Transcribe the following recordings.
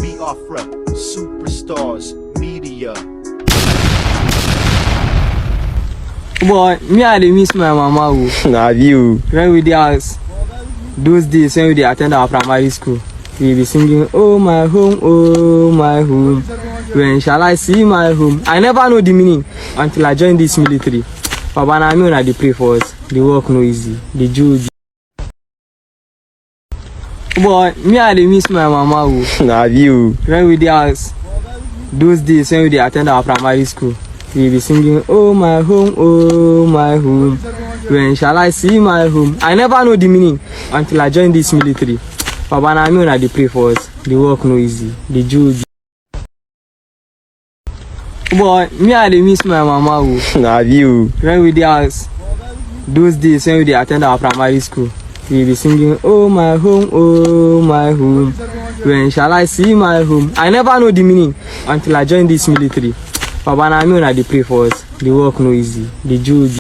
We are from superstars media. Boy, me I dey miss my mama. Nah, you. When we dey house, those days when we dey attend our primary school, we be singing, oh my home, oh my home. When shall I see my home? I never know the meaning until I joined this military. Baba na me una dey pray for us. The work no easy. The Jude. Boy, me I dey miss my mama. Nah, you. When we dey house, those days when we dey attend our primary school, we be singing, oh my home, oh my home. When shall I see my home? I never know the meaning until I joined this military. Baba na me una dey pray for us. The work no easy. The Jude. Boy, me I dey miss my mama. Nah, you. When we dey house, those days when we dey attend our primary school, we be singing, oh my home, oh my home. When shall I see my home? I never know the meaning until I joined this military. Baba na me una dey pray for us. The work no easy. The Jude.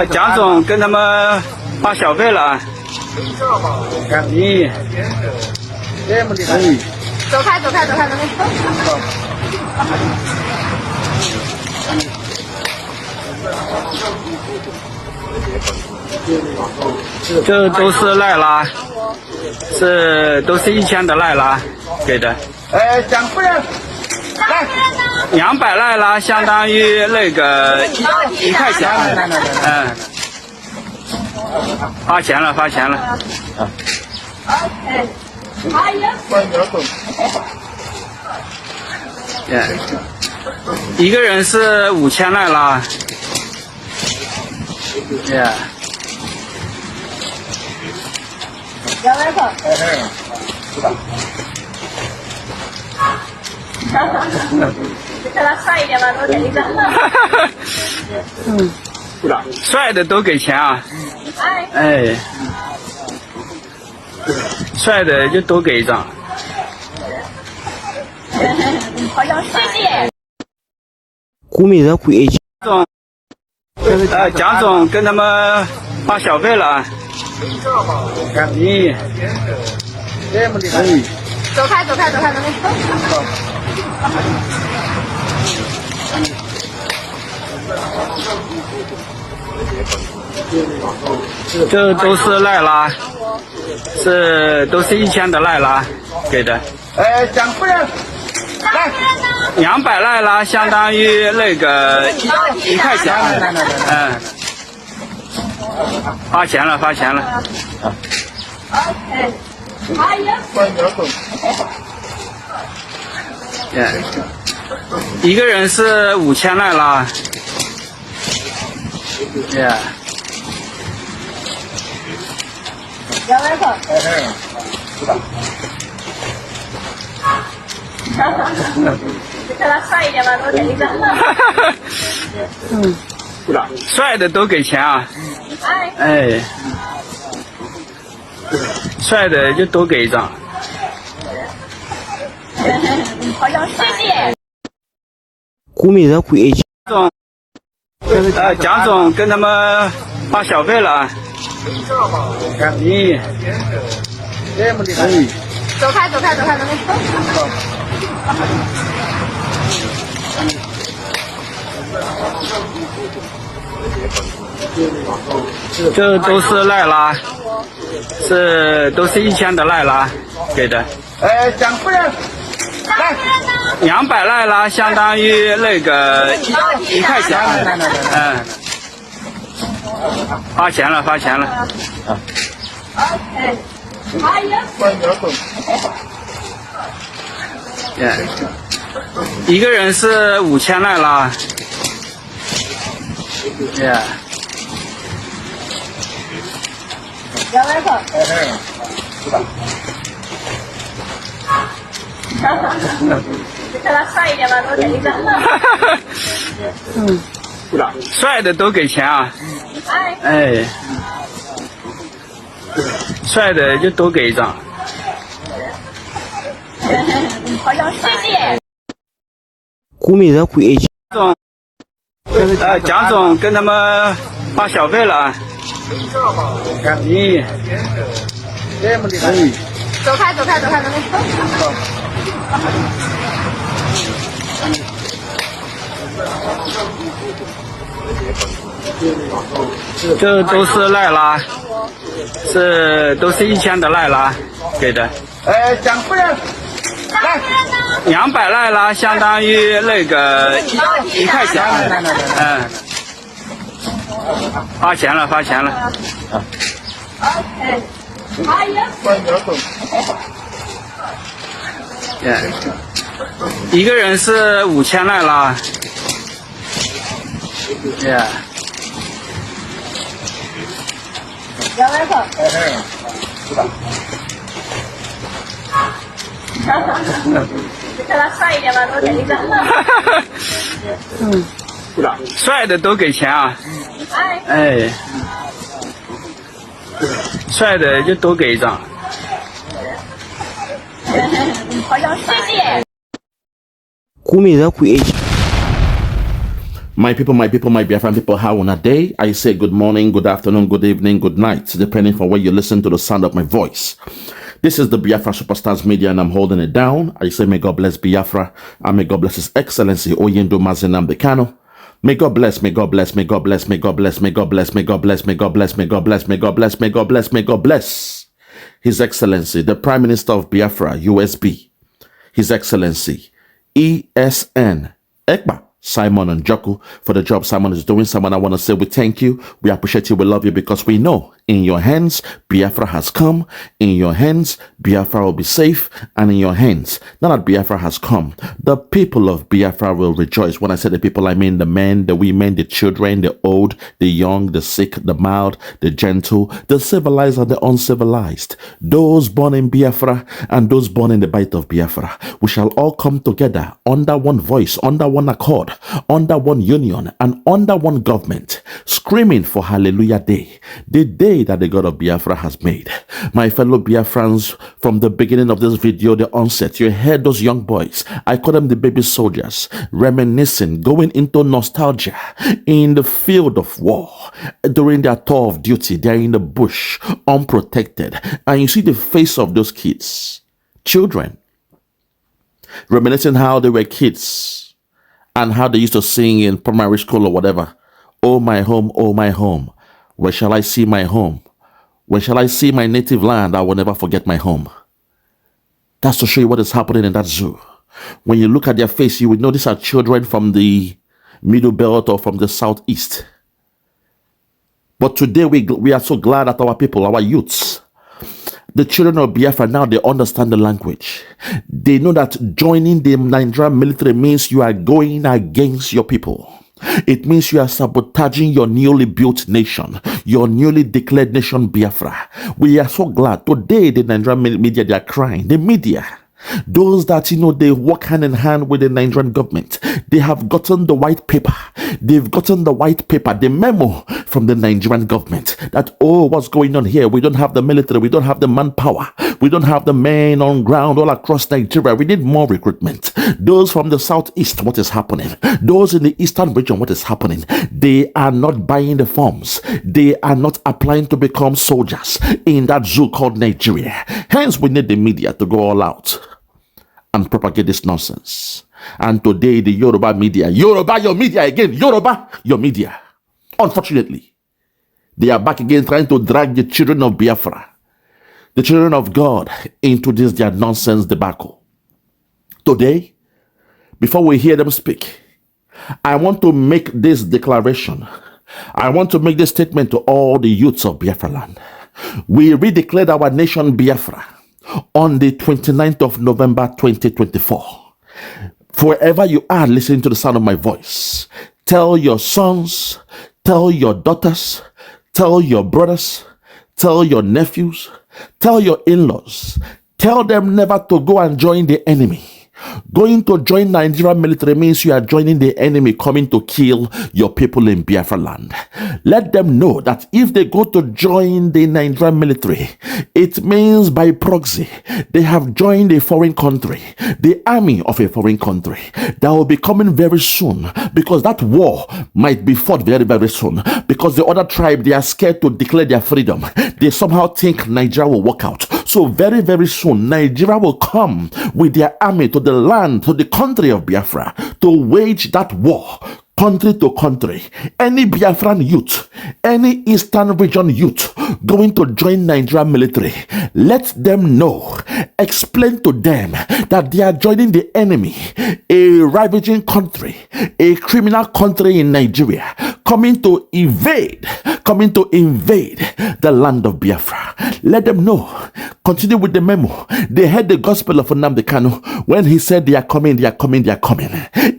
蒋总跟他们发小费了。你，走开。这都是赖拉，都是1000的赖拉给的。蒋夫人，来200赖拉相当于那个1块钱。发钱了。一个人是5000赖拉。看他帅一点吧，多给一张。帅的都给钱啊！哎，帅的就多给一张。好像谢谢。古美人会蒋总跟他们发小费了。你，走开。这都是赖拉，都是1000的赖拉给的。蒋夫人，来200赖拉相当于那个1块钱。发钱了。一个人是5000赖拉。看他帅一点吧，多给一张。帅的都给钱啊！哎，帅的就多给一张。好像谢谢。古美人会蒋总跟他们发小费了。你，走开。这都是赖拉，都是1000的赖拉给的。蒋夫人，来200赖拉相当于那个1块钱。发钱了。一个人是5000赖拉。看他帅一点吧，多给一张。帅的都给钱啊！哎，帅的就多给一张。好像谢谢。古美人会蒋总跟他们发小费了。你，走开，走开，走开，走开。这都是赖拉，都是1000的赖拉给的。蒋夫人200赖拉相当于那个1块钱。发钱了，发钱了。一个人是5000赖拉。叫他帅一点吧，多点一张。帅的都给钱啊！哎，帅的就都给一张。好像谢谢。 Ku me za ku iya My people, my Biafran people, how on a day? I say good morning, good afternoon, good evening, good night, depending on where you listen to the sound of my voice. This is the Biafra Superstars Media and I'm holding it down. I say may God bless Biafra and may God bless His Excellency Oyendo Nnamdi Kanu. May God bless, may God bless, may God bless, may God bless, may God bless, may God bless, may God bless, may God bless, may God bless, may God bless, may God bless His Excellency, the Prime Minister of Biafra, USB, His Excellency, ESN, Ekpa, Simon and Joku, for the job Simon is doing. Simon, I want to say we thank you, we appreciate you, we love you, because we know in your hands, Biafra has come, in your hands, Biafra will be safe, and in your hands, now that Biafra has come, the people of Biafra will rejoice. When I say the people, I mean the men, the women, the children, the old, the young, the sick, the mild, the gentle, the civilized and the uncivilized, those born in Biafra and those born in the bite of Biafra. We shall all come together under one voice, under one accord, under one union, and under one government, screaming for Hallelujah Day, the day that the God of Biafra has made. My fellow Biafrans, from the beginning of this video, the onset, you heard those young boys, I call them the baby soldiers, reminiscing, going into nostalgia in the field of war, during their tour of duty. They're in the bush, unprotected, and you see the face of those kids, children, reminiscing how they were kids and how they used to sing in primary school or whatever. Oh my home, where shall I see my home? When shall I see my native land? I will never forget my home. That's to show you what is happening in that zoo. When you look at their face, you would know these are children from the Middle Belt or from the Southeast. But today we are so glad that our people, our youths, the children of Biafra, now they understand the language. They know that joining the Nigerian military means you are going against your people. It means you are sabotaging your newly built nation, your newly declared nation, Biafra. We are so glad. Today, the Nigerian media, they are crying. The media, those that, they work hand in hand with the Nigerian government, they have gotten the white paper. They've gotten the white paper, the memo from the Nigerian government that, oh, what's going on here? We don't have the military. We don't have the manpower. We don't have the men on ground all across Nigeria. We need more recruitment. Those from the southeast, what is happening? Those in the eastern region, what is happening? They are not buying the forms. They are not applying to become soldiers in that zoo called Nigeria. Hence, we need the media to go all out and propagate this nonsense. And today, the Yoruba media, Yoruba, your media again, Yoruba, your media. Unfortunately, they are back again trying to drag the children of Biafra, the children of God, into this their nonsense debacle. Today, before we hear them speak, I want to make this declaration. I want to make this statement to all the youths of Biafra land. We redeclared our nation Biafra on the 29th of November 2024. Wherever you are listening to the sound of my voice, tell your sons, tell your daughters, tell your brothers, tell your nephews, tell your in-laws, tell them never to go and join the enemy. Going to join Nigerian military means you are joining the enemy coming to kill your people in Biafra land. Let them know that if they go to join the Nigerian military, it means by proxy, they have joined a foreign country, the army of a foreign country that will be coming very soon, because that war might be fought very, very soon, because the other tribe, they are scared to declare their freedom. They somehow think Nigeria will work out. So very, very soon, Nigeria will come with their army to the land, to the country of Biafra, to wage that war, country to country. Any Biafran youth, any Eastern region youth going to join Nigerian military, let them know, explain to them that they are joining the enemy, a ravaging country, a criminal country in Nigeria, coming to invade the land of Biafra. Let them know. Continue with the memo. They heard the gospel of Nnamdi Kanu when he said they are coming, they are coming, they are coming.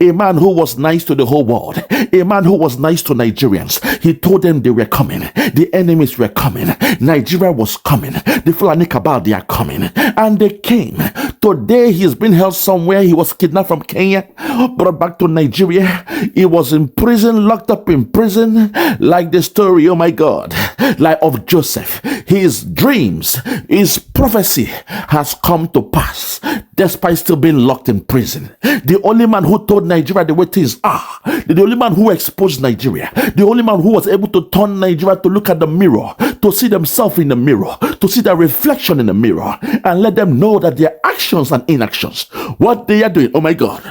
A man who was nice to the whole world, a man who was nice to Nigerians. He told them they were coming. The enemies were coming. Nigeria was coming. The Fulani Cabal, they are coming. And they came. Today he's been held somewhere. He was kidnapped from Kenya, brought back to Nigeria. He was in prison, locked up in prison, like the story, oh my God, like of Joseph. His dreams, his prophecy has come to pass, despite still being locked in prison. The only man who told Nigeria the way things are, the only man who exposed Nigeria, the only man who was able to turn Nigeria to look at the mirror, to see themselves in the mirror, to see their reflection in the mirror, and let them know that their actions and inactions, what they are doing, oh my God,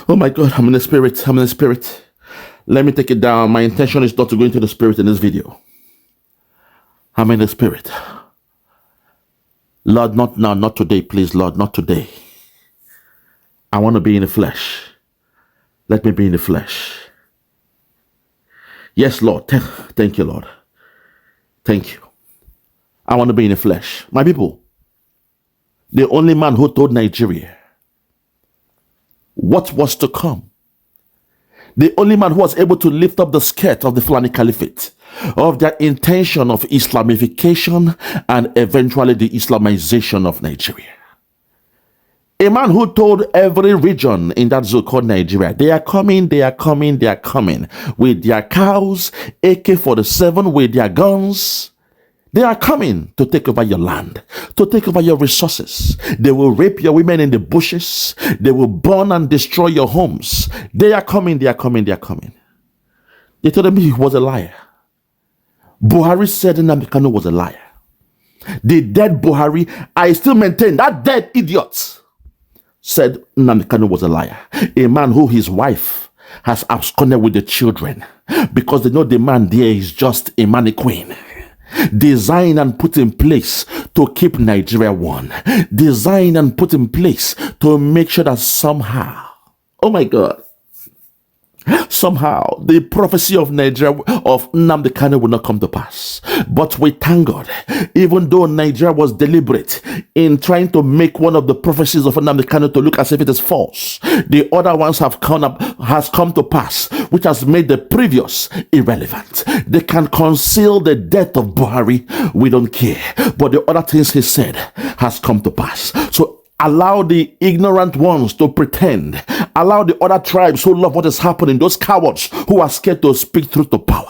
I'm in the spirit. Let me take it down. My intention is not to go into the spirit in this video. I'm in the spirit. Lord, not now, not today, please, Lord, not today. I want to be in the flesh. Let me be in the flesh. Yes, Lord. Thank you, Lord. Thank you. I want to be in the flesh. My people, the only man who told Nigeria what was to come, the only man who was able to lift up the skirt of the Fulani Caliphate, of their intention of Islamification and eventually the Islamization of Nigeria. A man who told every region in that zone called Nigeria, they are coming with their cows, AK-47, with their guns. They are coming to take over your land, to take over your resources. They will rape your women in the bushes. They will burn and destroy your homes. They are coming. They told him he was a liar. Buhari said Nnamdi Kanu was a liar. The dead Buhari, I still maintain that dead idiot, said Nnamdi Kanu was a liar. A man who his wife has absconded with the children because they know the man there is just a mannequin. Designed and put in place to keep Nigeria one. Designed and put in place to make sure that somehow, oh my God, somehow the prophecy of Nigeria, of Nnamdi Kanu, will not come to pass. But we thank God, even though Nigeria was deliberate in trying to make one of the prophecies of Nnamdi Kanu to look as if it is false, the other ones has come to pass, which has made the previous irrelevant. They can conceal the death of Buhari, we don't care, but the other things he said has come to pass. So allow the ignorant ones to pretend. Allow the other tribes who love what is happening, those cowards who are scared to speak truth to power.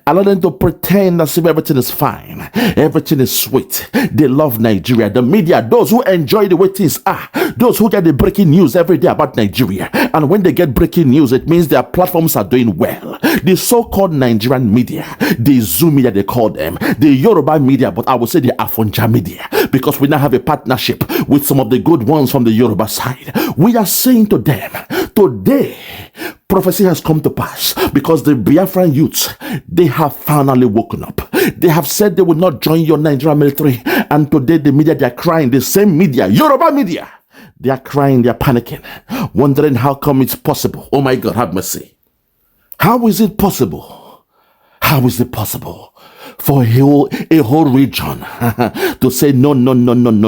Allow them to pretend as if everything is fine, everything is sweet. They love Nigeria. The media, those who enjoy the way things are, those who get the breaking news every day about Nigeria. And when they get breaking news, it means their platforms are doing well. The so-called Nigerian media, the Zoom media they call them, the Yoruba media, but I would say the Afonja media, because we now have a partnership with some of the good ones from the Yoruba side. We are saying to them, today, prophecy has come to pass, because the Biafran youths, they have finally woken up. They have said they will not join your Nigerian military, and today the media, they are crying. The same media, Yoruba media, they are crying, they are panicking, wondering how come it's possible. Oh my God, have mercy. How is it possible? How is it possible for a whole region to say no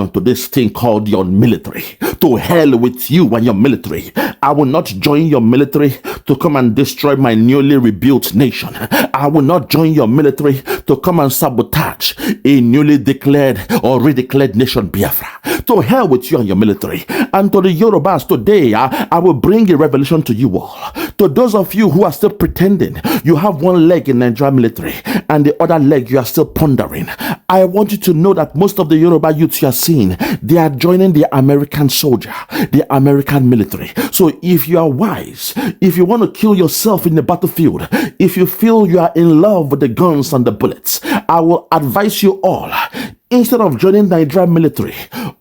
to this thing called your military? To hell with you and your military. I will not join your military to come and destroy my newly rebuilt nation. I will not join your military to come and sabotage a newly declared or redeclared nation, Biafra. To hell with you and your military. And to the Yorubas today, I will bring a revelation to you all. To those of you who are still pretending you have one leg in Nigerian military and the other leg you are still pondering, I want you to know that most of the Yoruba youths you are seeing, they are joining the American soldier, the American military. So if you are wise, if you want to kill yourself in the battlefield, if you feel you are in love with the guns and the bullets, I will advise you all, Instead of joining the Nigerian military,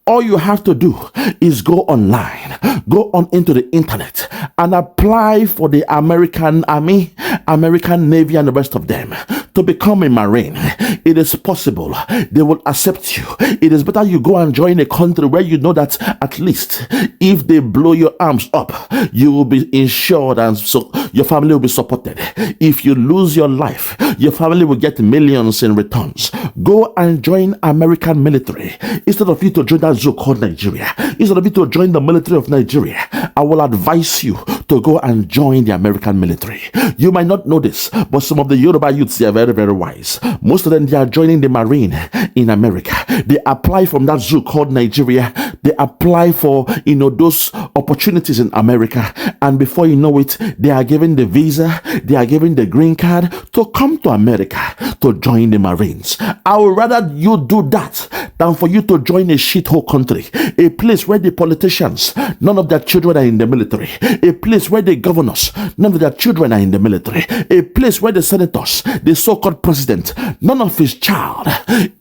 all you have to do is go online, go on into the internet and apply for the American Army, American Navy and the rest of them to become a Marine. It is possible. They will accept you. It is better you go and join a country where you know that at least if they blow your arms up, you will be insured and so your family will be supported. If you lose your life, your family will get millions in returns. Go and join American military instead of you to join that zoo called Nigeria. Instead of you to join the military of Nigeria, I will advise you to go and join the American military. You might not know this, but some of the Yoruba youths, they are very, very wise. Most of them, they are joining the Marine in America. They apply from that zoo called Nigeria. They apply for, those opportunities in America. And before you know it, they are given the visa, they are given the green card to come to America to join the Marines. I would rather you do that than for you to join a shithole country, a place where the politicians, none of their children are in the military, a place where the governors, none of their children are in the military, a place where the senators, the so-called president, none of his child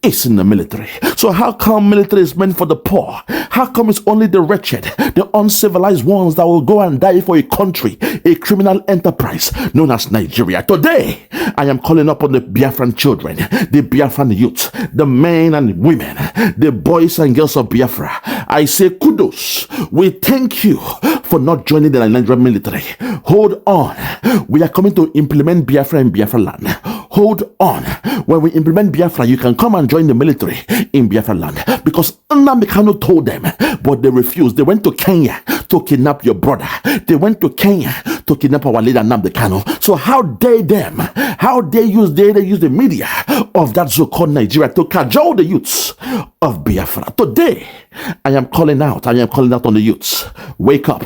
is in the military. So how come military is meant for the poor? How come it's only the wretched, the uncivilized ones that will go and die for a country, a criminal enterprise known as Nigeria? Today, I am calling upon the Biafran children, the Biafran youth, the men and women, the boys and girls of Biafra. I say kudos. We thank you for not joining the Nigerian military. Hold on. We are coming to implement Biafra in Biafra land. Hold on. When we implement Biafra, you can come and join the military in Biafra land. Because Nnamdi Kanu told them, but they refused. They went to Kenya to kidnap your brother. They went to Kenya to kidnap our leader Nnamdi Kanu. So how dare them? How dare they use the media of that so-called Nigeria to cajole the youths of Biafra? Today, I am calling out on the youths. Wake up.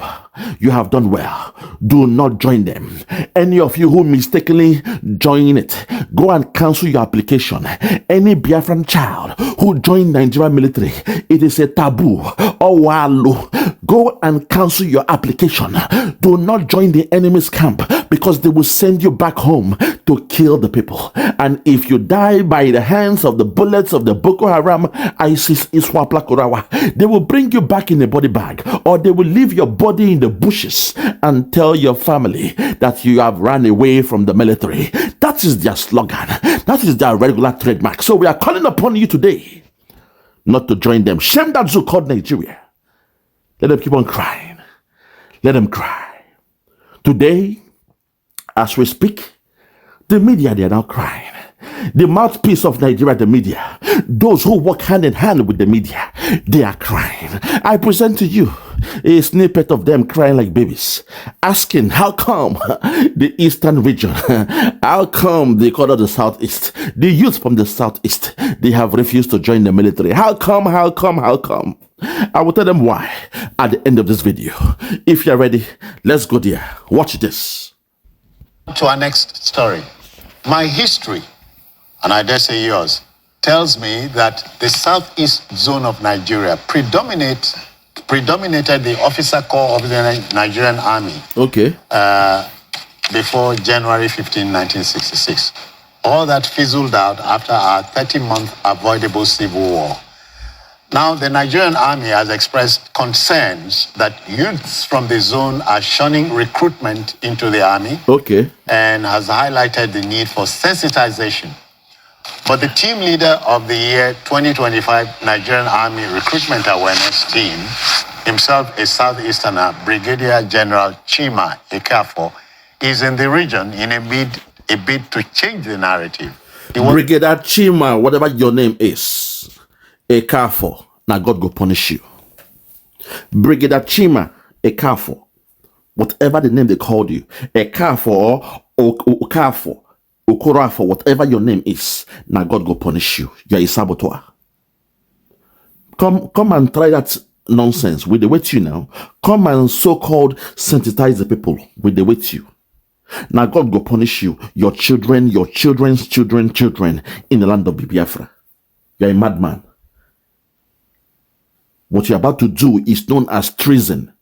You have done well. Do not join them. Any of you who mistakenly join it, go and cancel your application. Any Biafran child who joined Nigerian military, it is a taboo. Go and cancel your application. Do not join the enemy's camp because they will send you back home to kill the people. And if you die by the hands of the bullets of the Boko Haram, ISIS, Iswapla Korawa, they will bring you back in a body bag, or they will leave your body in the bushes and tell your family that you have run away from the military. That is their slogan. That is their regular trademark. So we are calling upon you today not to join them. Shame that zoo called Nigeria. Let them keep on crying. Let them cry. Today, as we speak, the media, they are now crying. The mouthpiece of Nigeria, the media, those who work hand in hand with the media, they are crying. I present to you a snippet of them crying like babies, asking how come the eastern region, how come the corner of the southeast, the youth from the southeast, they have refused to join the military. How come? I will tell them why at the end of this video. If you're ready, let's go there. Watch this. To our next story. My history, and I dare say yours, tells me that the southeast zone of Nigeria predominated the officer corps of the Nigerian army. Okay. Before January 15, 1966. All that fizzled out after our 30-month avoidable civil war. Now, the Nigerian army has expressed concerns that youths from the zone are shunning recruitment into the army. Okay. And has highlighted the need for sensitization. But the team leader of the year 2025 Nigerian Army Recruitment Awareness Team, himself a Southeasterner, Brigadier General Chima Ekpa, is in the region in a bid to change the narrative. Brigadier Chima, whatever your name is, Ekpa, now God go punish you. Brigadier Chima Ekpa, whatever the name they called you, Ekpa or Okafo, Okorafo, whatever your name is, now God go punish you. You are a saboteur. Come and try that nonsense with the with you now. Come and so-called sensitize the people with the with you. Now God go punish you, your children, your children's children in the land of Biafra. You are a madman. What you're about to do is known as treason.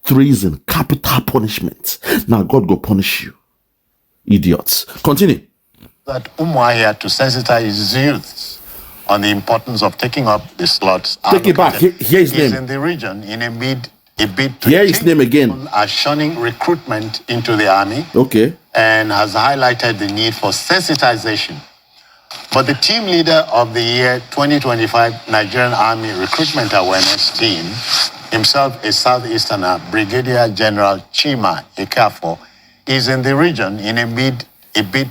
Treason, capital punishment. Now God go punish you. Idiots. Continue. that Umuahia to sensitize his youth on the importance of taking up the slots. Take it back. Here his He's name. in the region in a bid to Here his name again. people are shunning recruitment into the army. Okay. And has highlighted the need for sensitization. But the team leader of the year 2025 Nigerian Army Recruitment Awareness Team, himself a Southeasterner, Brigadier General Chima Ekpa, is in the region in a bid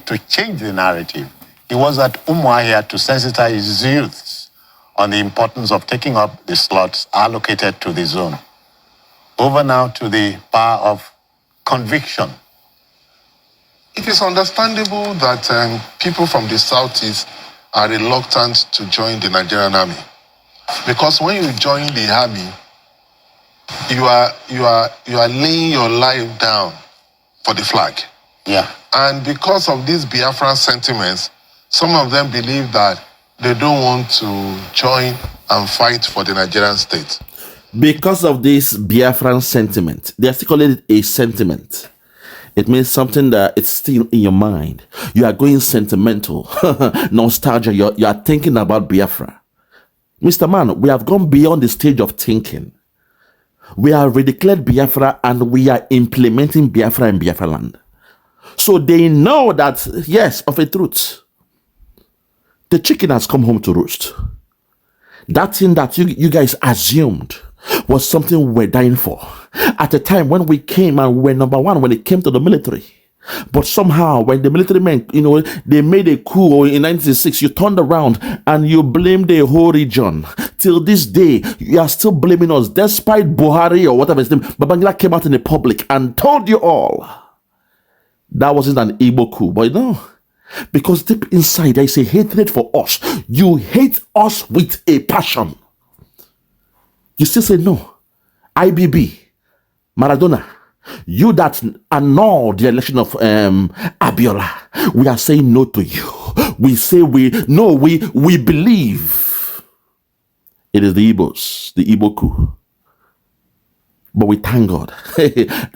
to change the narrative. He was at Umuahia to sensitize his youths on the importance of taking up the slots allocated to the zone. Over now to the power of conviction. It is understandable that people from the Southeast are reluctant to join the Nigerian army. Because when you join the army, you are laying your life down for the flag. Yeah. And because of these Biafran sentiments, some of them believe that they don't want to join and fight for the Nigerian state. Because of this Biafran sentiment, they are still calling it a sentiment. It means something that it's still in your mind. You are going sentimental, nostalgia. You are thinking about Biafra. Mr. Man, we have gone beyond the stage of thinking. We have redeclared Biafra and we are implementing Biafra in Biafra land. So they know that, yes, of a truth, the chicken has come home to roost. That thing that you guys assumed was something we were dying for. At a time when we came and we were number one when it came to the military. But somehow, when the military men, they made a coup in 1996, you turned around and you blamed the whole region. Till this day, you are still blaming us, despite Buhari or whatever his name. Babangida came out in the public and told you all that wasn't an Igbo coup. But no, because deep inside there is a hatred for us. You hate us with a passion. You still say no. IBB, Maradona, you that annulled the election of Abiola, we are saying no to you. We say we believe it is the Igbos, the Igbo coup. But we thank God.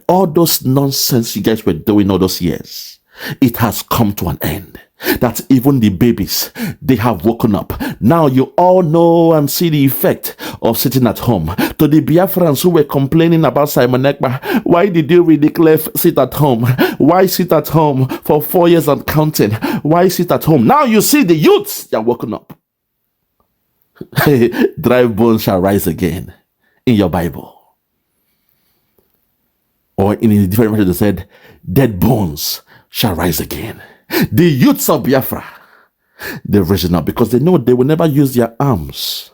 All those nonsense you guys were doing all those years, it has come to an end. That even the babies, they have woken up. Now you all know and see the effect of sitting at home. To the Biafrans who were complaining about Simon Ekpa, why did you redeclare sit at home? Why sit at home for 4 years and counting? Why sit at home? Now you see the youths, they are woken up. Dry bones shall rise again in your Bible. Or in a different version, they said, dead bones shall rise again. The youths of Biafra, they've risen up because they know they will never use their arms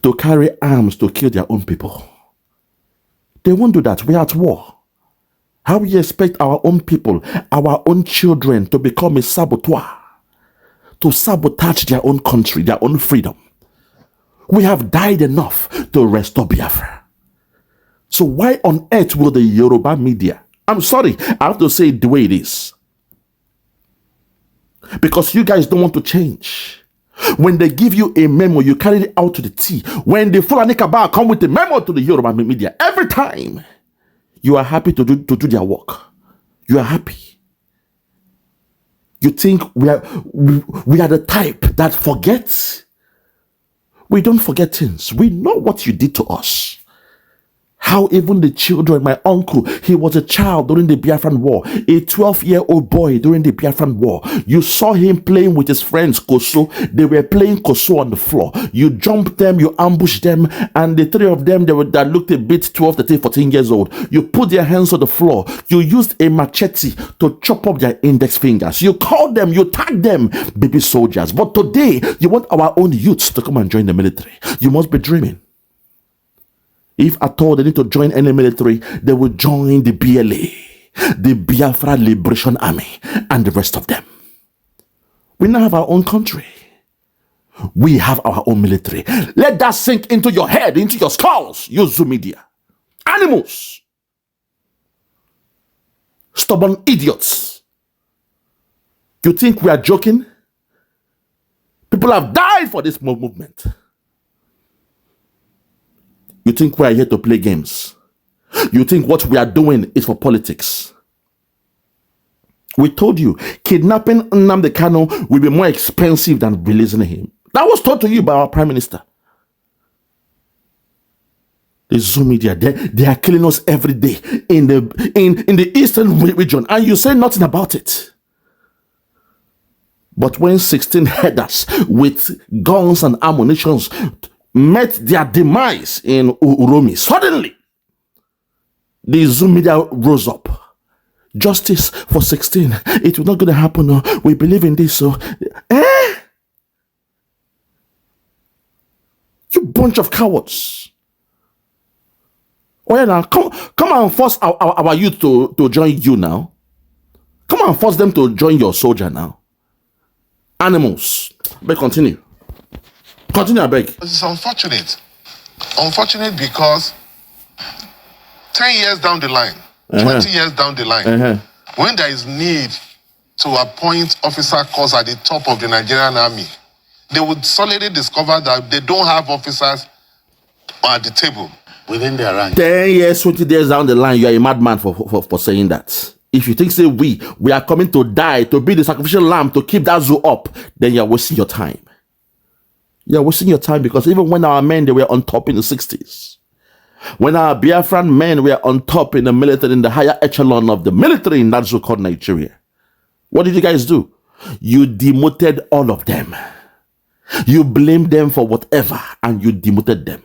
to carry arms to kill their own people. They won't do that. We are at war. How we expect our own people, our own children to become a saboteur, to sabotage their own country, their own freedom. We have died enough to restore Biafra. So why on earth will the Yoruba media, I'm sorry, I have to say it the way it is, because you guys don't want to change. When they give you a memo, you carry it out to the T. When the Fulani Cabal come with a memo to the Yoruba media, every time you are happy to do their work. You are happy. You think we are the type that forgets. We don't forget things. We know what you did to us. How even the children, my uncle, he was a child during the Biafran War, a 12-year-old boy during the Biafran War. You saw him playing with his friends, Koso. They were playing Koso on the floor. You jumped them, you ambushed them, and the three of them that looked a bit 12, 13, 14 years old. You put their hands on the floor. You used a machete to chop up their index fingers. You called them, you tagged them, baby soldiers. But today, you want our own youths to come and join the military. You must be dreaming. If at all they need to join any military, they will join the BLA, the Biafra Liberation Army, and the rest of them. We now have our own country. We have our own military. Let that sink into your head, into your skulls, you Zoom media. Animals. Stubborn idiots. You think we are joking? People have died for this movement. You think we are here to play games? You think what we are doing is for politics? We told you, kidnapping Nnamdi Kanu will be more expensive than releasing him. That was told to you by our Prime Minister. The Zoom media, they are killing us every day in the eastern region, and you say nothing about it. But when 16 headers with guns and ammunition met their demise in Uromi, suddenly the Zoom media rose up. Justice for 16. It will not going to happen. No. We believe in this. So, you bunch of cowards. Oh yeah, now come and force our youth to join you now. Come and force them to join your soldier now. Animals. But continue. Continue, I beg. It's unfortunate. Unfortunate because 10 years down the line, 20 years down the line, when there is need to appoint officer corps at the top of the Nigerian army, they would solidly discover that they don't have officers at the table within their ranks. 10 years, 20 years down the line, you are a madman for saying that. If you think, say, we are coming to die, to be the sacrificial lamb, to keep that zoo up, then you are wasting your time. You are wasting your time, because even when our men, they were on top in the 60s, when our Biafran men were on top in the military, in the higher echelon of the military in that zoo called Nigeria, what did you guys do? You demoted all of them. You blamed them for whatever, and you demoted them.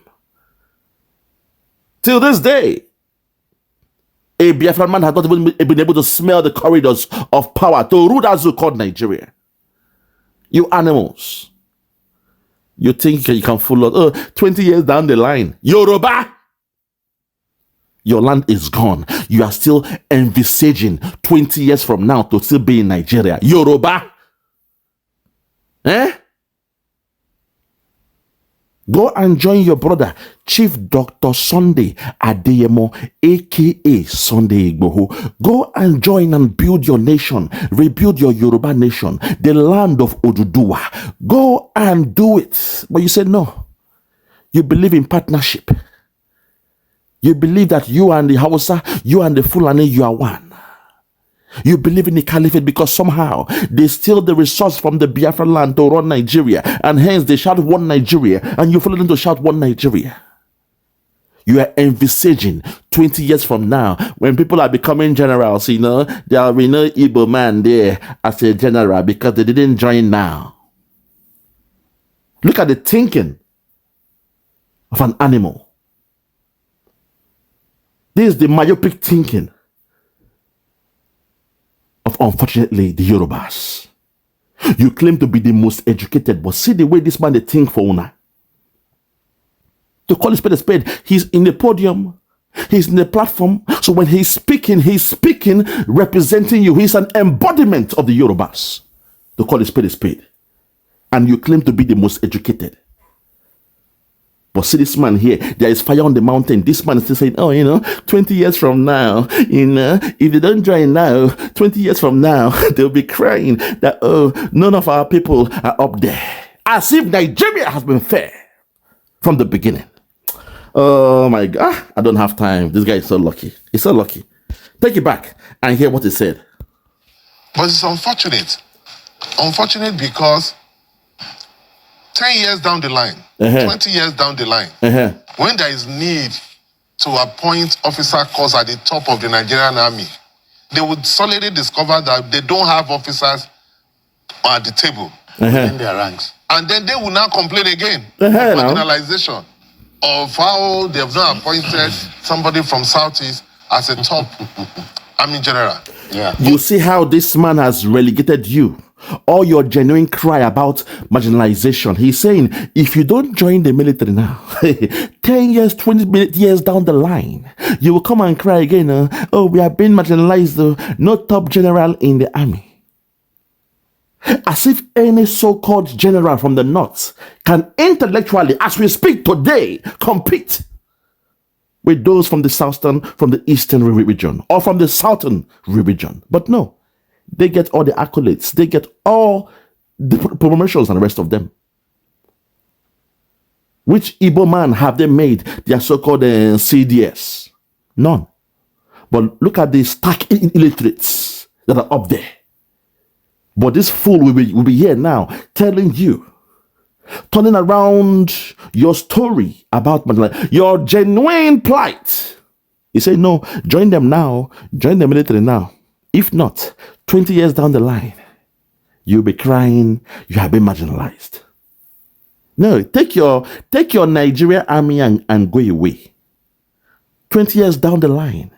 Till this day, a Biafran man has not even been able to smell the corridors of power to rule that zoo called Nigeria. You animals. You think you can fool us? 20 years down the line, Yoruba, your land is gone. You are still envisaging 20 years from now to still be in Nigeria. Yoruba. Go and join your brother, Chief Dr. Sunday Adeyemo, aka Sunday Igboho. Go and join and build your nation, rebuild your Yoruba nation, the land of Oduduwa. Go and do it. But you said no. You believe in partnership. You believe that you and the Hausa, you and the Fulani, you are one. You believe in the caliphate because somehow they steal the resource from the Biafra land to run Nigeria, and hence they shout one Nigeria, and you follow them to shout one Nigeria. You are envisaging 20 years from now, when people are becoming generals, there will be no Igbo man there as a general because they didn't join now. Look at the thinking of an animal. This is the myopic thinking of, unfortunately, the Yorubas. You claim to be the most educated, but see the way this man they think for una. To call a spade, he's in the podium, he's in the platform, so when he's speaking representing you. He's an embodiment of the Yorubas. To call a spade. And you claim to be the most educated. But see this man here, there is fire on the mountain. This man is still saying, 20 years from now, if they don't join now, 20 years from now, they'll be crying that, none of our people are up there. As if Nigeria has been fair from the beginning. Oh my God, I don't have time. This guy is so lucky. He's so lucky. Take it back and hear what he said. But it's unfortunate. Unfortunate because 10 years down the line, 20 years down the line, when there is need to appoint officer corps at the top of the Nigerian army, they would solidly discover that they don't have officers at the table in their ranks. And then they will now complain again of marginalization of how they have not appointed somebody from Southeast as a top army general. Yeah. You see how this man has relegated you. All your genuine cry about marginalization. He's saying, if you don't join the military now, 10 years, 20 years down the line, you will come and cry again. We are being marginalized. No top general in the army. As if any so-called general from the north can intellectually, as we speak today, compete with those from the southern, from the eastern region, or from the southern region. But no. They get all the accolades. They get all the promotions and the rest of them. Which Igbo man have they made their so-called CDS? None. But look at the stark illiterates that are up there. But this fool will be here now telling you, turning around your story about your genuine plight. He said, no, join them now, join the military now. If not, 20 years down the line, you'll be crying, you have been marginalized. No, take your Nigerian army and go away. 20 years down the line,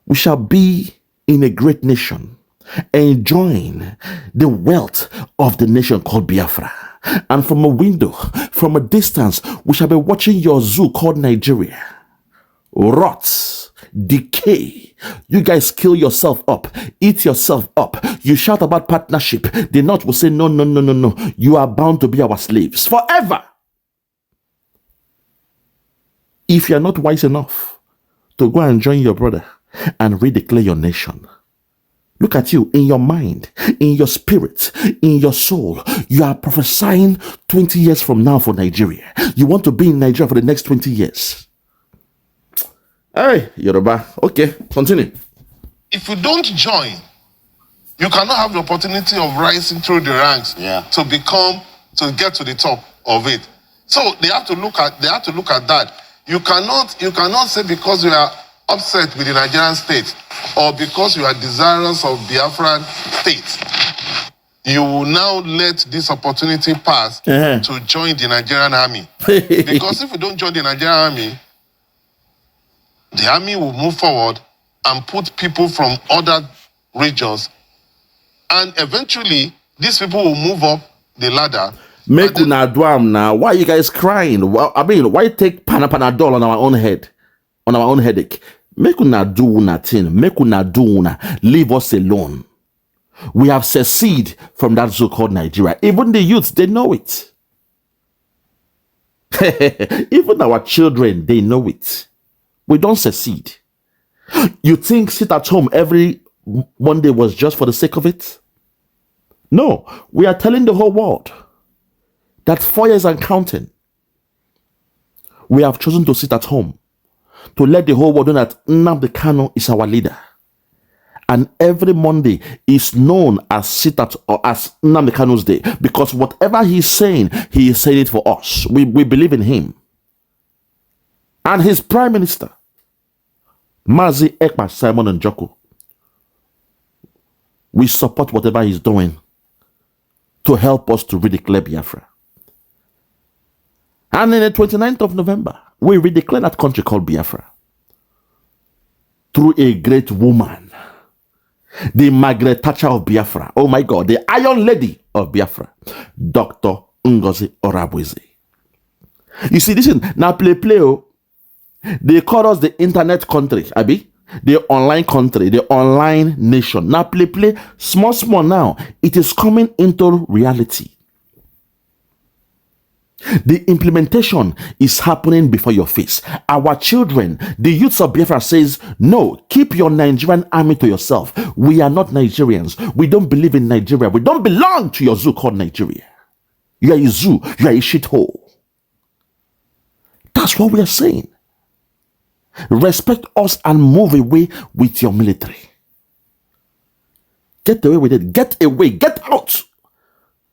we shall be in a great nation, enjoying the wealth of the nation called Biafra. And from a window, from a distance, we shall be watching your zoo called Nigeria rot, decay. You guys kill yourself up, eat yourself up. You shout about partnership. The North will say, no, no, no, no, no. You are bound to be our slaves forever. If you are not wise enough to go and join your brother and redeclare your nation, look at you in your mind, in your spirit, in your soul. You are prophesying 20 years from now for Nigeria. You want to be in Nigeria for the next 20 years. Hey, Yoruba. Okay, continue. If you don't join, you cannot have the opportunity of rising through the ranks to get to the top of it. So they have to look at that. You cannot say because you are upset with the Nigerian state or because you are desirous of Biafran state, you will now let this opportunity pass to join the Nigerian army. Because if you don't join the Nigerian army, the army will move forward and put people from other regions, and eventually these people will move up the ladder. Make una do am now. Why are you guys crying? Well, I mean, why take Panadol on our own head, on our own headache? Make una do una thing. Make una do una. Leave us alone. We have seceded from that so-called Nigeria. Even the youths, they know it. Even our children, they know it. We don't secede. You think sit at home every Monday was just for the sake of it? No, we are telling the whole world that 4 years and counting, we have chosen to sit at home to let the whole world know that Nnamdi Kanu is our leader. And every Monday is known as sit-at or as Nnamdi Kanu's day, because whatever he is saying it for us. We believe in him. And his prime minister, Mazi Ekpa Simon and Joko, we support whatever he's doing to help us to redeclare Biafra. And on the 29th of November, we redeclare that country called Biafra through a great woman, the Margaret Thatcher of Biafra. Oh my God, the Iron Lady of Biafra, Dr. Ngozi Orabueze. You see, this is now play. They call us the internet country, Abi, the online country, the online nation. Now play, small now. It is coming into reality. The implementation is happening before your face. Our children, the youths of Biafra says, no, keep your Nigerian army to yourself. We are not Nigerians. We don't believe in Nigeria. We don't belong to your zoo called Nigeria. You are a zoo. You are a shithole. That's what we are saying. Respect us and move away with your military. Get away with it. Get away. Get out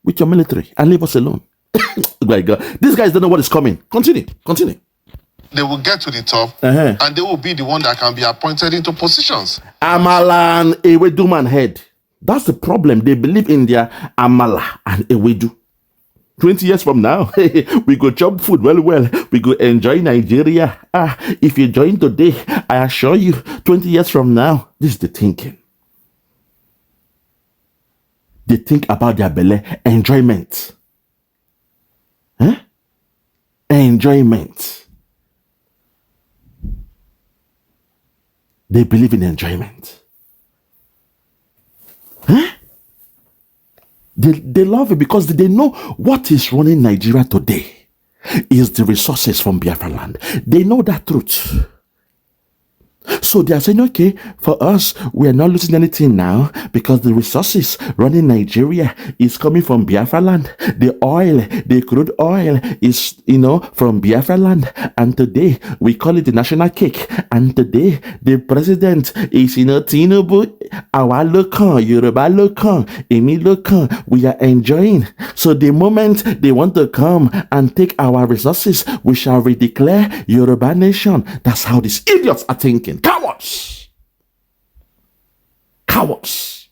with your military and leave us alone. My God. These guys don't know what is coming. Continue. They will get to the top and they will be the one that can be appointed into positions. Amala and Ewedu man head. That's the problem. They believe in their Amala and Ewedu. 20 years from now, we go chop food well. We go enjoy Nigeria. If you join today, I assure you, 20 years from now, this is the thinking. They think about their belly, enjoyment. Enjoyment. They believe in enjoyment. They love it because they know what is running Nigeria today is the resources from Biafra land. They know that truth. So they are saying, okay, for us, we are not losing anything now because the resources running Nigeria is coming from Biafra land. The oil, the crude oil is, from Biafra land. And today, we call it the national cake. And today, the president is, Tinubu, our local, Yoruba local, Emi local. We are enjoying. So the moment they want to come and take our resources, we shall redeclare Yoruba nation. That's how these idiots are thinking. Cowards. Cowards.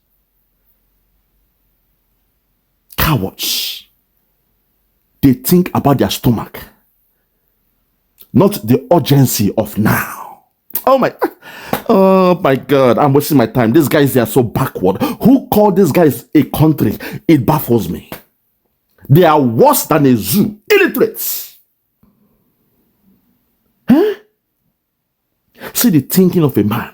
Cowards. They think about their stomach, not the urgency of now. Oh my God, I'm wasting my time. These guys, they are so backward. Who called these guys a country? It baffles me. They are worse than a zoo. Illiterates. Huh? See the thinking of a man.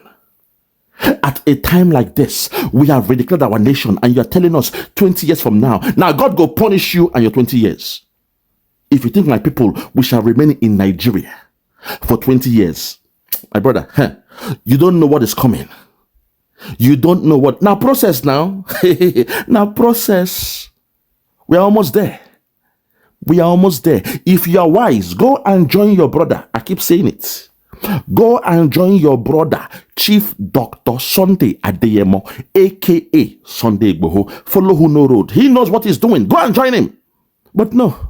At a time like this, we have redeclared our nation, and you're telling us 20 years from now, God go punish you and your 20 years. If you think my people, we shall remain in Nigeria for 20 years. My brother, you don't know what is coming. You don't know what. Now process now. Now process. We are almost there. We are almost there. If you are wise, go and join your brother. I keep saying it. Go and join your brother, Chief Dr. Sunday Adeyemo, aka Sunday Igboho. Follow who no road. He knows what he's doing. Go and join him. But no.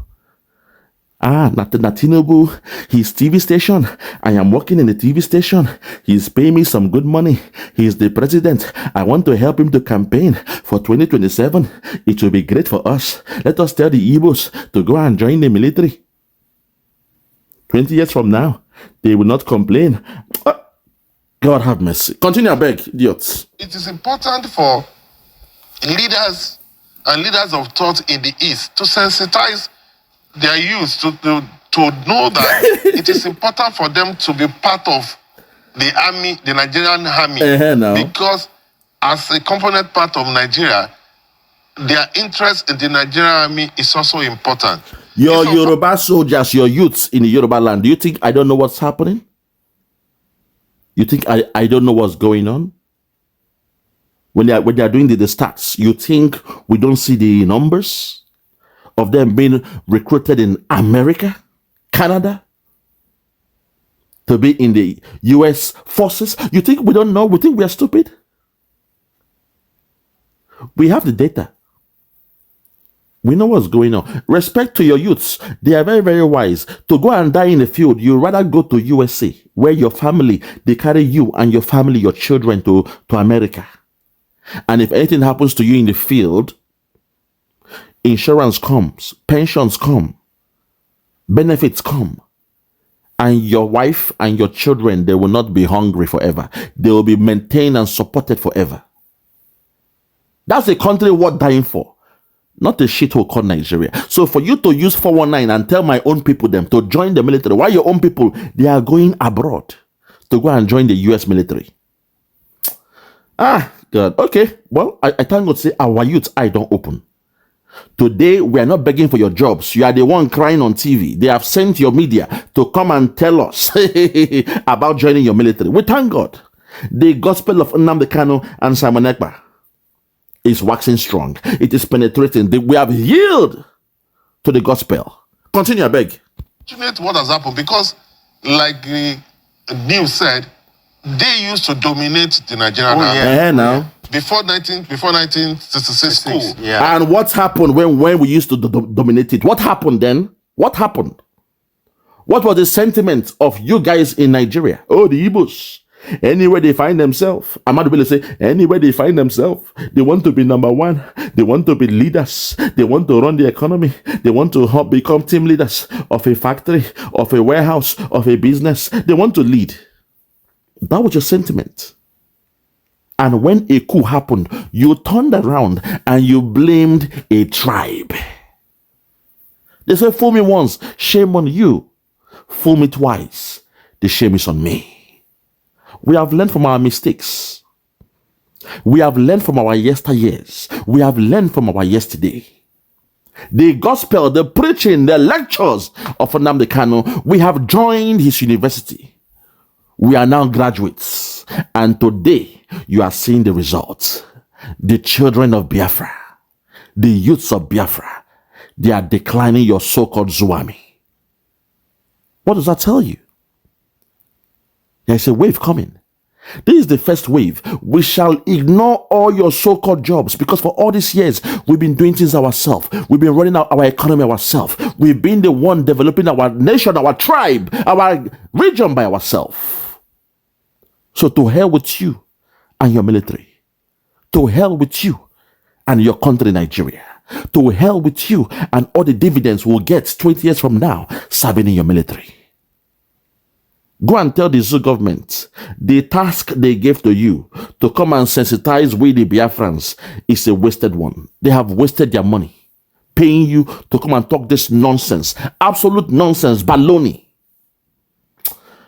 Tinubu, his TV station. I am working in the TV station. He's paying me some good money. He's the president. I want to help him to campaign for 2027. It will be great for us. Let us tell the Igbos to go and join the military. 20 years from now, they will not complain. God have mercy. Continue, I beg, idiots. It is important for leaders and leaders of thought in the East to sensitize their youth to know that it is important for them to be part of the army, the Nigerian army, because as a component part of Nigeria, their interest in the Nigerian army is also important. Your Yoruba soldiers, your youths in the Yoruba land, do you think I don't know what's happening? You think I don't know what's going on? When they are doing the stats, you think we don't see the numbers of them being recruited in America, Canada, to be in the US forces? You think we don't know? We think we are stupid? We have the data. We know what's going on. Respect to your youths. They are very, very wise. To go and die in the field, you rather go to USA, where your family, they carry you and your family, your children to America. And if anything happens to you in the field, insurance comes, pensions come, benefits come, and your wife and your children, they will not be hungry forever. They will be maintained and supported forever. That's a country worth dying for. Not a shithole called Nigeria. So for you to use 419 and tell my own people them to join the military, why your own people, they are going abroad to go and join the US military. God. Okay. Well, I thank God to say our youth's eye don't open. Today, we are not begging for your jobs. You are the one crying on TV. They have sent your media to come and tell us about joining your military. We thank God. The gospel of Nnamdi Kanu and Simon Ekpa is waxing strong. It is penetrating. We have yielded to the gospel. Continue, I beg. What has happened? Because, like the news said, they used to dominate the Nigerian army. Now. Before 1966 school. Yeah. And what happened when we used to dominate it? What happened then? What happened? What was the sentiment of you guys in Nigeria? Oh, the Igbos. Anywhere they find themselves, Ahmadu Bello say, anywhere they find themselves, they want to be number one. They want to be leaders. They want to run the economy. They want to become team leaders of a factory, of a warehouse, of a business. They want to lead. That was your sentiment. And when a coup happened, you turned around and you blamed a tribe. They said, fool me once, shame on you. Fool me twice, the shame is on me. We have learned from our mistakes. We have learned from our yesteryears. We have learned from our yesterday. The gospel, the preaching, the lectures of Nnamdi Kanu, we have joined his university. We are now graduates. And today, you are seeing the results. The children of Biafra, the youths of Biafra, they are declining your so-called Zuami. What does that tell you? There's a wave coming. This is the first wave. We shall ignore all your so-called jobs because for all these years, we've been doing things ourselves. We've been running our economy ourselves. We've been the one developing our nation, our tribe, our region by ourselves. So to hell with you and your military. To hell with you and your country, Nigeria. To hell with you and all the dividends we'll get 20 years from now serving in your military. Go and tell the Zoo government the task they gave to you to come and sensitize we the Biafrans is a wasted one. They have wasted their money paying you to come and talk this nonsense. Absolute nonsense, baloney.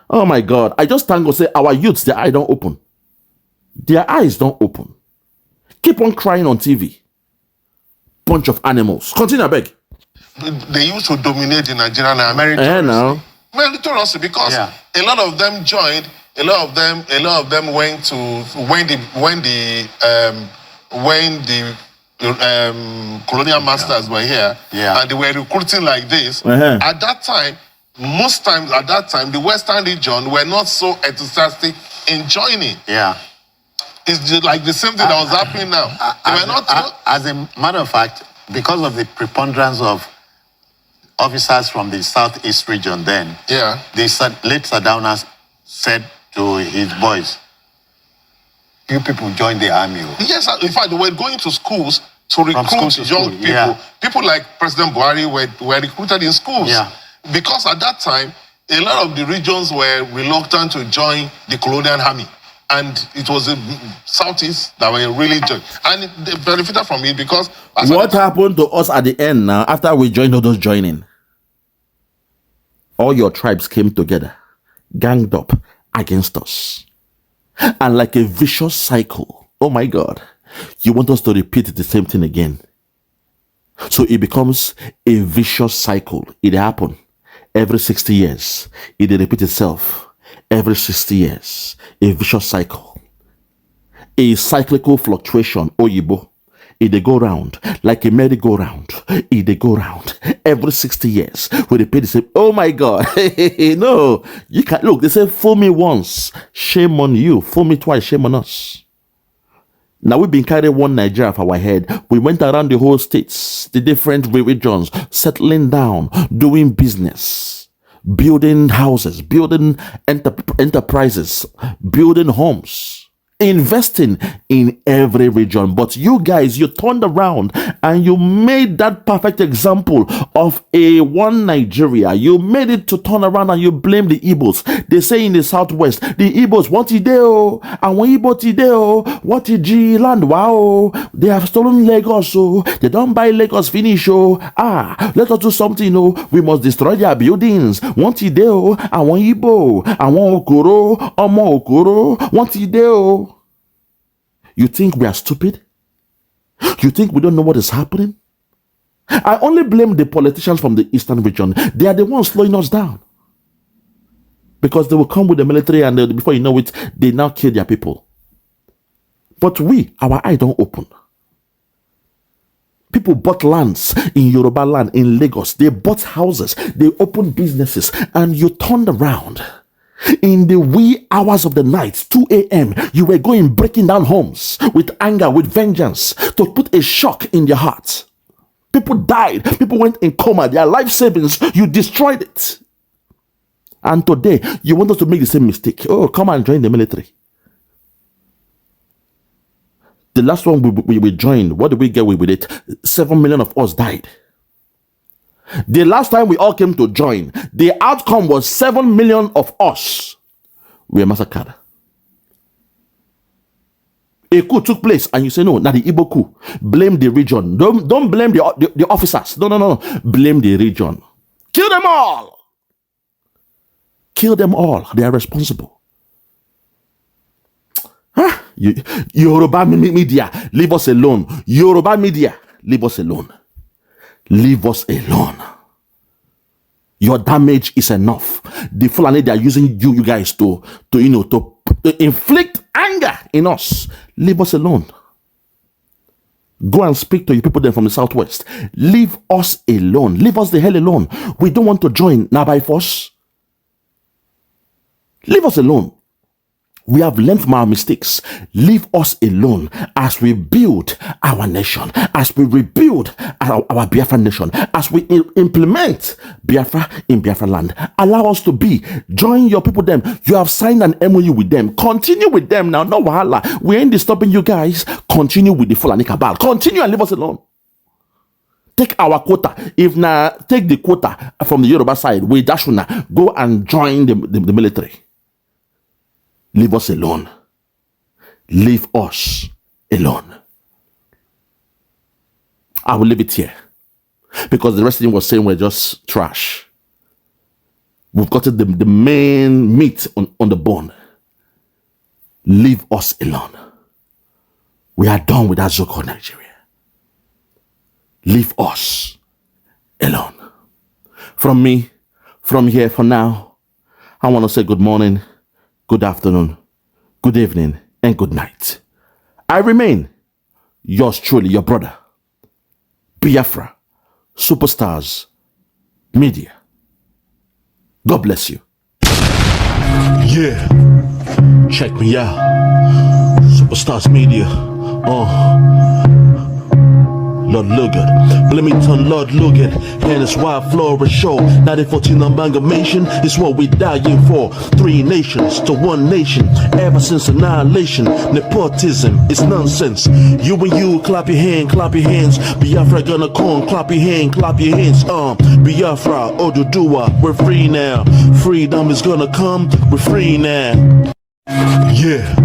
Oh my God. I just thank God say our youths, their eyes don't open. Their eyes don't open. Keep on crying on TV. Bunch of animals. Continue, I beg. They used to dominate the Nigerian and American. Now. Meritoriously, because a lot of them joined, a lot of them went to when the colonial masters were here, and they were recruiting like this. At that time, most times at that time, the Western region were not so enthusiastic in joining. It's just like the same thing that was happening now. As a matter of fact, because of the preponderance of officers from the southeast region then, the late Sardaunas said to his boys, you people join the army. Yes, in fact, they were going to schools to recruit young people. People like President Buhari were recruited in schools. Because at that time, a lot of the regions were reluctant to join the colonial army. And it was the southeast that were really joined. And they benefited from it because... What happened to us at the end now, after we joined all those joining? All your tribes came together, ganged up against us. And like a vicious cycle, oh my God, you want us to repeat the same thing again. So it becomes a vicious cycle. It happens every 60 years. It repeats itself every 60 years. A vicious cycle. A cyclical fluctuation, Oyibo. They go round like a merry-go-round. They go round every 60 years. We repeat the same. Oh my God. No. You can't. Look, they say, fool me once, shame on you. Fool me twice, shame on us. Now we've been carrying one Nigeria off our head. We went around the whole states, the different regions, settling down, doing business, building houses, building enterprises, building homes, investing in every region. But you guys, you turned around and you made that perfect example of a one Nigeria. You made it to turn around and you blame the Igbos. They say in the southwest, the Igbos, what ideo, and when Igbo tideo, what G land, wow, they have stolen Lagos, so they don't buy Lagos finish, oh, let us do something, oh, we must destroy their buildings. What ideo, and when Igbo, and one Okoro, Omo Okoro, what ideo. You think we are stupid? You think we don't know what is happening? I only blame the politicians from the eastern region. They are the ones slowing us down. Because they will come with the military and before you know it, they now kill their people. But we, our eye don't open. People bought lands in Yoruba land, in Lagos. They bought houses. They opened businesses. And you turned around. In the wee hours of the night, 2 a.m., you were going breaking down homes with anger, with vengeance, to put a shock in their hearts. People died. People went in coma. Their life savings, you destroyed it. And today, you want us to make the same mistake. Oh, come and join the military. The last one we joined, what did we get with it? 7 million of us died. The last time we all came to join, the outcome was 7 million of us were massacred. A coup took place and you say, no, not the Igbo coup. Blame the region. Don't blame the officers. No. Blame the region. Kill them all. Kill them all. They are responsible. Yoruba media, leave us alone. Yoruba media, leave us alone. Leave us alone. Your damage is enough. The Fulani, they are using you guys to inflict anger in us, leave us alone. Go and speak to your people then from the southwest. Leave us alone. Leave us the hell alone. We don't want to join now by force. Leave us alone. We have learned from our mistakes. Leave us alone as we build our nation, as we rebuild our Biafran nation, as we implement Biafra in Biafra land. Allow us to be. Join your people them. You have signed an MOU with them. Continue with them now. No wahala. We ain't disturbing you guys. Continue with the Fulani cabal. Continue and leave us alone. Take our quota. If take the quota from the Yoruba side, we dashuna go and join the military. Leave us alone. Leave us alone. I will leave it here. Because the rest of them was saying we're just trash. We've got the main meat on the bone. Leave us alone. We are done with that so-called Nigeria. Leave us alone. From me, from here for now, I want to say good morning, good afternoon, good evening, and good night. I remain yours truly, your brother, Biafra, Superstars Media. God bless you. Yeah, check me out. Superstars Media. Lord Lugard, Bloomington, Lord Lugard, and it's Wild Flora Show. 1914 amalgamation is what we dying for. 3 nations to 1 nation, ever since annihilation. Nepotism is nonsense. You and you, clap your hands. Biafra gonna come, clap your hands. Biafra, Oduduwa, we're free now. Freedom is gonna come, we're free now. Yeah.